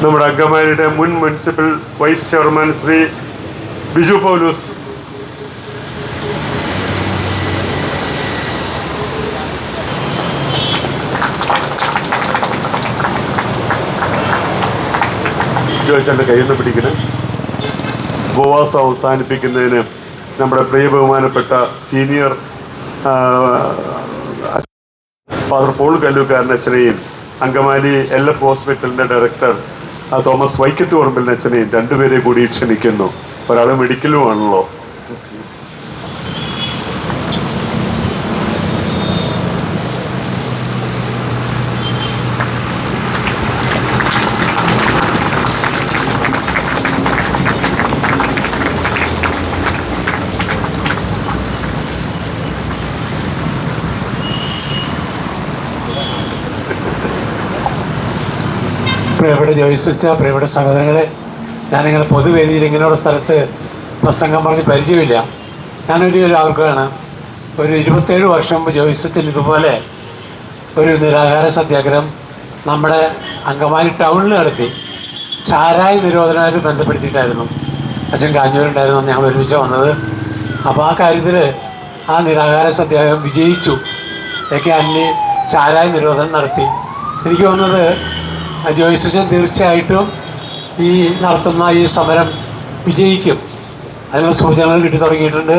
നമ്മുടെ അങ്കമാലിയുടെ മുൻ municipal vice chairman Shri Biju Paulose, ജോയിച്ചൻ്റെ കയ്യിൽ നിന്ന് പിടിക്കണം. ഉപവാസം അവസാനിപ്പിക്കുന്നതിന് നമ്മുടെ പ്രിയ ബഹുമാനപ്പെട്ട സീനിയർ ഫാദർ പോൾ കല്ലൂക്കാരൻ അച്ഛനെയും അങ്കമാലി LF ഹോസ്പിറ്റലിൻ്റെ ഡയറക്ടർ തോമസ് വൈക്കത്ത് പറമ്പിലിന് അച്ഛനെയും രണ്ടുപേരെ കൂടി ക്ഷണിക്കുന്നു. ഒരാൾ മെഡിക്കലുമാണല്ലോ. പ്രിയപ്പെട്ട ജോയിസച്ച, പ്രിയപ്പെട്ട സഹോദരങ്ങളെ, ഞാനിങ്ങനെ പൊതുവേദിയിൽ ഇങ്ങനെയുള്ള സ്ഥലത്ത് പ്രസംഗം പറഞ്ഞ് പരിചയമില്ല. ഞാനൊരു ആൾക്കാണ്. ഒരു 27 വർഷം മുമ്പ് ജോയിസച്ചൻ ഇതുപോലെ ഒരു നിരാഹാര സത്യാഗ്രഹം നമ്മുടെ അങ്കമാലി ടൗണിൽ നടത്തി. ചാരായ നിരോധനമായിട്ട് ബന്ധപ്പെടുത്തിയിട്ടായിരുന്നു. അച്ഛൻ കാഞ്ഞൂരുണ്ടായിരുന്നു, ഞങ്ങൾ ഒരുമിച്ച് വന്നത്. അപ്പോൾ ആ കാര്യത്തിൽ ആ നിരാഹാര സത്യാഗ്രഹം വിജയിച്ചു. ഒക്കെ അന്യ ചാരായ നിരോധനം നടത്തി. എനിക്ക് തോന്നുന്നത് ജോയിസച്ചൻ തീർച്ചയായിട്ടും ഈ നടത്തുന്ന ഈ സമരം വിജയിക്കും. അതിനുള്ള സൂചനകൾ കിട്ടി തുടങ്ങിയിട്ടുണ്ട്.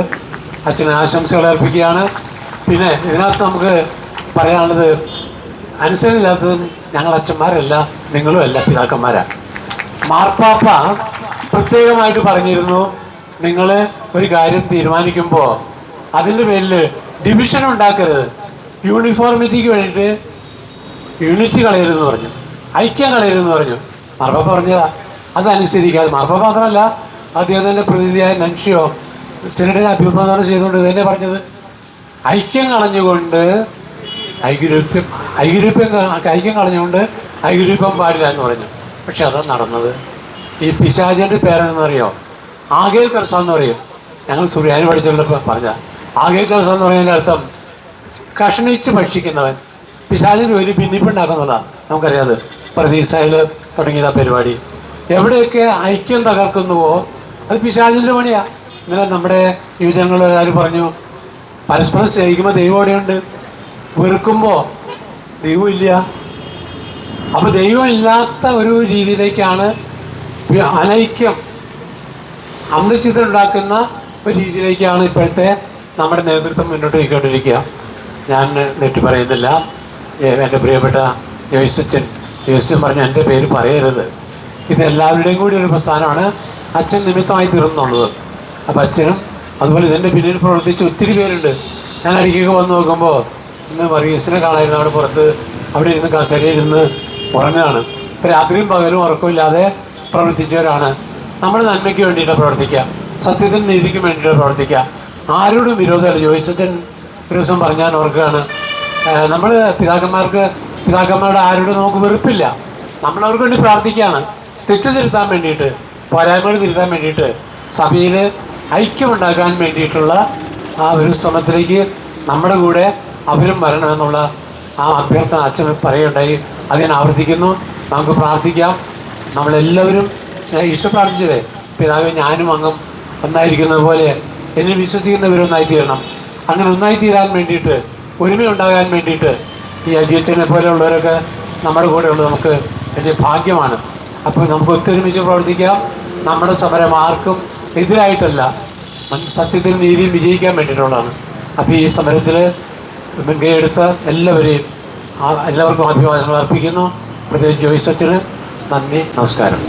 അച്ഛന് ആശംസകൾ അർപ്പിക്കുകയാണ്. പിന്നെ ഇതിനകത്ത് നമുക്ക് പറയാനുള്ളത്, അനുസരണമില്ലാത്തതും ഞങ്ങൾ അച്ഛന്മാരല്ല, നിങ്ങളുമല്ല, പിതാക്കന്മാരാണ്. മാർപ്പാപ്പ പ്രത്യേകമായിട്ട് പറഞ്ഞിരുന്നു, നിങ്ങൾ ഒരു കാര്യം തീരുമാനിക്കുമ്പോൾ അതിൻ്റെ പേരിൽ ഡിവിഷൻ ഉണ്ടാക്കരുത്, യൂണിഫോർമിറ്റിക്ക് വേണ്ടിയിട്ട് യൂണിറ്റി കളയരുതെന്ന് പറഞ്ഞു, ഐക്യം കളയരുതെന്ന് പറഞ്ഞു. മാർപ്പാപ്പ പറഞ്ഞതാ. അതനുസരിക്കാതെ മാർപ്പാപ്പ മാത്രമല്ല, അദ്ദേഹത്തിൻ്റെ പ്രതിനിധിയായ നൻഷിയോ സിനഡിനെ അഭിപ്രായം ചെയ്തുകൊണ്ട് ഇതന്നെ പറഞ്ഞത്, ഐക്യം കളഞ്ഞുകൊണ്ട് ഐക്യം കളഞ്ഞുകൊണ്ട് ഐക്യരൂപ്യം പാടില്ല എന്ന് പറഞ്ഞു. പക്ഷെ അതാണ് നടന്നത്. ഈ പിശാചിൻ്റെ പേരെന്നറിയോ? ആഗേൽ കർസ എന്ന് പറയും. ഞങ്ങൾ സുറിയാനി പഠിച്ചുള്ളപ്പോൾ പറഞ്ഞ ആഗേൽ കർസ എന്ന് പറയുന്നതിൻ്റെ അർത്ഥം കഷ്ണിച്ച് ഭക്ഷിക്കുന്നവൻ. പിശാചിന് വലിയ ഭിന്നിപ്പുണ്ടാക്കുന്നതാണ് നമുക്കറിയാതെ. പ്രതീസയിൽ തുടങ്ങിയതാ പരിപാടി. എവിടെയൊക്കെ ഐക്യം തകർക്കുന്നുവോ അത് പിശാചിൻ്റെ പണിയാണ്. ഇന്നലെ നമ്മുടെ യുവജനങ്ങൾ എല്ലാവരും പറഞ്ഞു, പരസ്പരം സ്നേഹിക്കുമ്പോൾ ദൈവം എവിടെയുണ്ട്, വെറുക്കുമ്പോൾ ദൈവമില്ല. അപ്പോൾ ദൈവം ഇല്ലാത്ത ഒരു രീതിയിലേക്കാണ് അനൈക്യം, അന്തചിത്രം ഉണ്ടാക്കുന്ന ഒരു രീതിയിലേക്കാണ് ഇപ്പോഴത്തെ നമ്മുടെ നേതൃത്വം മുന്നോട്ട് പോയിക്കൊണ്ടിരിക്കുക. ഞാൻ നെറ്റി പറയുന്നില്ല. എൻ്റെ പ്രിയപ്പെട്ട ജോയിസച്ചൻ പറഞ്ഞ എൻ്റെ പേര് പറയരുത്, ഇത് എല്ലാവരുടെയും കൂടി ഒരു പ്രസ്ഥാനമാണ്, അച്ഛൻ നിമിത്തമായി തീർന്നുള്ളത്. അപ്പോൾ അച്ഛനും അതുപോലെ ഇതിൻ്റെ പിന്നിൽ പ്രവർത്തിച്ച് ഒത്തിരി പേരുണ്ട്. ഞാൻ ഇടയ്ക്കൊക്കെ വന്ന് നോക്കുമ്പോൾ ഇന്ന് വർഗീസിനെ കാണായിരുന്നു അവിടെ പുറത്ത്, അവിടെ ഇരുന്ന് കസേരയിൽ ഇരുന്ന് ഉറങ്ങുകയാണ്. ഇപ്പോൾ രാത്രിയും പകലും ഉറക്കമില്ലാതെ പ്രവർത്തിച്ചവരാണ്. നമ്മൾ നന്മയ്ക്ക് വേണ്ടിയിട്ട് പ്രവർത്തിക്കുക, സത്യത്തിന് നീതിക്ക് വേണ്ടിയിട്ട് പ്രവർത്തിക്കുക, ആരോടും വിരോധമല്ല. ജോയിസച്ചൻ ഒരു ദിവസം പറഞ്ഞാൽ ഓർക്കുകയാണ്, നമ്മൾ പിതാക്കന്മാരുടെ ആരോടും നമുക്ക് വെറുപ്പില്ല, നമ്മളവർക്ക് വേണ്ടി പ്രാർത്ഥിക്കുകയാണ്, തെറ്റ് തിരുത്താൻ വേണ്ടിയിട്ട്, പോരായ്മകൾ തിരുത്താൻ വേണ്ടിയിട്ട്, സഭയിൽ ഐക്യമുണ്ടാക്കാൻ വേണ്ടിയിട്ടുള്ള ആ ഒരു ശ്രമത്തിലേക്ക് നമ്മുടെ കൂടെ അവരും വരണമെന്നുള്ള ആ അഭ്യർത്ഥന അച്ഛൻ പറയുകയുണ്ടായി. അത് ഞാൻ ആവർത്തിക്കുന്നു. നമുക്ക് പ്രാർത്ഥിക്കാം. നമ്മളെല്ലാവരും ഈശോ പ്രാർത്ഥിച്ചതേ, പിതാവേ ഞാനും അങ്ങും ഒന്നായിരിക്കുന്നത് പോലെ എന്നെ വിശ്വസിക്കുന്നവരൊന്നായിത്തീരണം. അങ്ങനെ ഒന്നായിത്തീരാൻ വേണ്ടിയിട്ട്, ഒരുമയുണ്ടാകാൻ വേണ്ടിയിട്ട് ഈ അജിയച്ചനെ പോലെയുള്ളവരൊക്കെ നമ്മുടെ കൂടെ ഉള്ളത് നമുക്ക് വലിയ ഭാഗ്യമാണ്. അപ്പോൾ നമുക്ക് ഒത്തൊരുമിച്ച് പ്രവർത്തിക്കാം. നമ്മുടെ സമരം ആർക്കും എതിരായിട്ടല്ല, സത്യത്തിൽ നീതിയും വിജയിക്കാൻ വേണ്ടിയിട്ടുള്ളതാണ്. അപ്പോൾ ഈ സമരത്തിൽ മുൻകൈയെടുത്ത എല്ലാവർക്കും അഭിവാദനങ്ങൾ അർപ്പിക്കുന്നു. പ്രത്യേകിച്ച് ജോയിസച്ചന് നന്ദി, നമസ്കാരം.